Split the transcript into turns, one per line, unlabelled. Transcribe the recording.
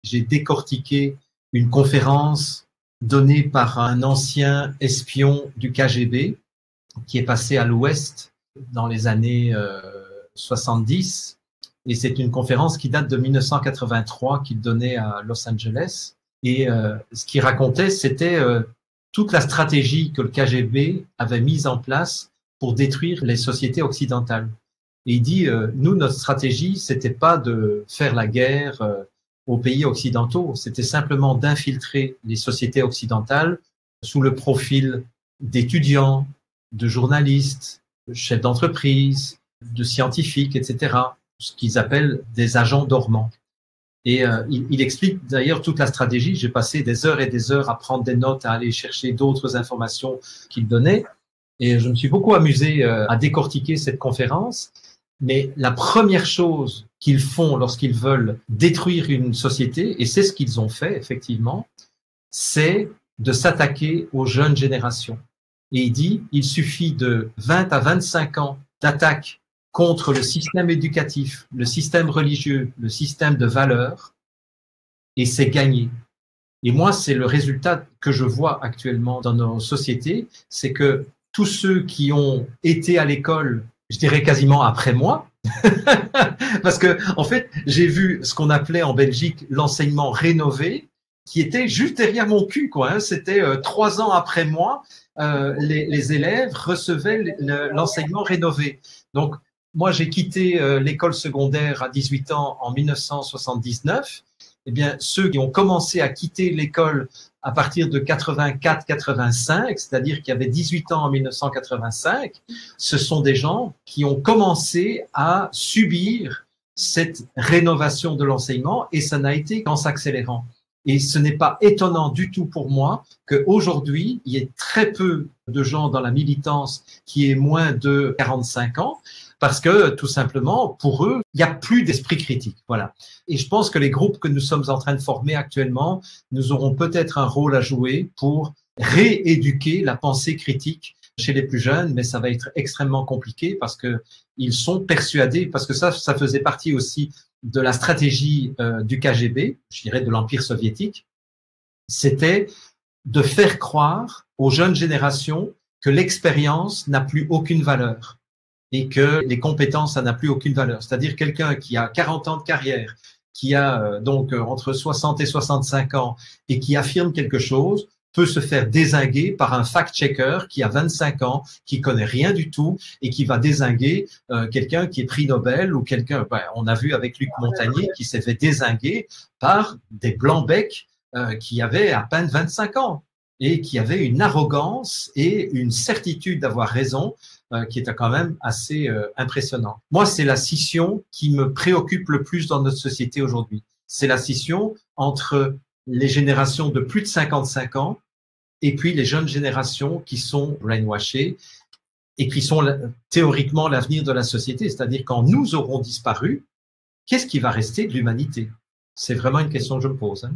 j'ai décortiqué une conférence donnée par un ancien espion du KGB qui est passé à l'Ouest dans les années 70. Et c'est une conférence qui date de 1983 qu'il donnait à Los Angeles. Et ce qu'il racontait, c'était toute la stratégie que le KGB avait mise en place pour détruire les sociétés occidentales. Et il dit, nous, notre stratégie, c'était pas de faire la guerre aux pays occidentaux, c'était simplement d'infiltrer les sociétés occidentales sous le profil d'étudiants, de journalistes, de chefs d'entreprise, de scientifiques, etc. Ce qu'ils appellent des agents dormants. Et il explique d'ailleurs toute la stratégie. J'ai passé des heures et des heures à prendre des notes, à aller chercher d'autres informations qu'il donnait. Et je me suis beaucoup amusé à décortiquer cette conférence. Mais la première chose qu'ils font lorsqu'ils veulent détruire une société, et c'est ce qu'ils ont fait effectivement, c'est de s'attaquer aux jeunes générations. Et il dit, il suffit de 20 à 25 ans d'attaque contre le système éducatif, le système religieux, le système de valeurs, et c'est gagné. Et moi, c'est le résultat que je vois actuellement dans nos sociétés, c'est que tous ceux qui ont été à l'école, je dirais quasiment après moi, parce que en fait, j'ai vu ce qu'on appelait en Belgique l'enseignement rénové, qui était juste derrière mon cul, quoi. Hein. C'était 3 ans après moi, les élèves recevaient l'enseignement rénové. Donc, moi, j'ai quitté l'école secondaire à 18 ans en 1979. Eh bien, ceux qui ont commencé à quitter l'école à partir de 84-85, c'est-à-dire qui avaient 18 ans en 1985, ce sont des gens qui ont commencé à subir cette rénovation de l'enseignement et ça n'a été qu'en s'accélérant. Et ce n'est pas étonnant du tout pour moi qu'aujourd'hui, il y ait très peu de gens dans la militance qui aient moins de 45 ans, parce que tout simplement, pour eux, il n'y a plus d'esprit critique. Voilà. Et je pense que les groupes que nous sommes en train de former actuellement, nous aurons peut-être un rôle à jouer pour rééduquer la pensée critique chez les plus jeunes, mais ça va être extrêmement compliqué parce que ils sont persuadés, parce que ça faisait partie aussi de la stratégie du KGB, je dirais de l'Empire soviétique, c'était de faire croire aux jeunes générations que l'expérience n'a plus aucune valeur et que les compétences, ça n'a plus aucune valeur. C'est-à-dire quelqu'un qui a 40 ans de carrière, qui a donc entre 60 et 65 ans et qui affirme quelque chose, peut se faire dézinguer par un fact-checker qui a 25 ans, qui connaît rien du tout et qui va dézinguer quelqu'un qui est prix Nobel ou quelqu'un, on a vu avec Luc Montagnier qui s'est fait dézinguer par des blancs-becs qui avaient à peine 25 ans et qui avaient une arrogance et une certitude d'avoir raison qui était quand même assez impressionnant. Moi, c'est la scission qui me préoccupe le plus dans notre société aujourd'hui. C'est la scission entre les générations de plus de 55 ans et puis les jeunes générations qui sont brainwashées et qui sont théoriquement l'avenir de la société. C'est-à-dire quand nous aurons disparu, qu'est-ce qui va rester de l'humanité? C'est vraiment une question que je me pose. Hein.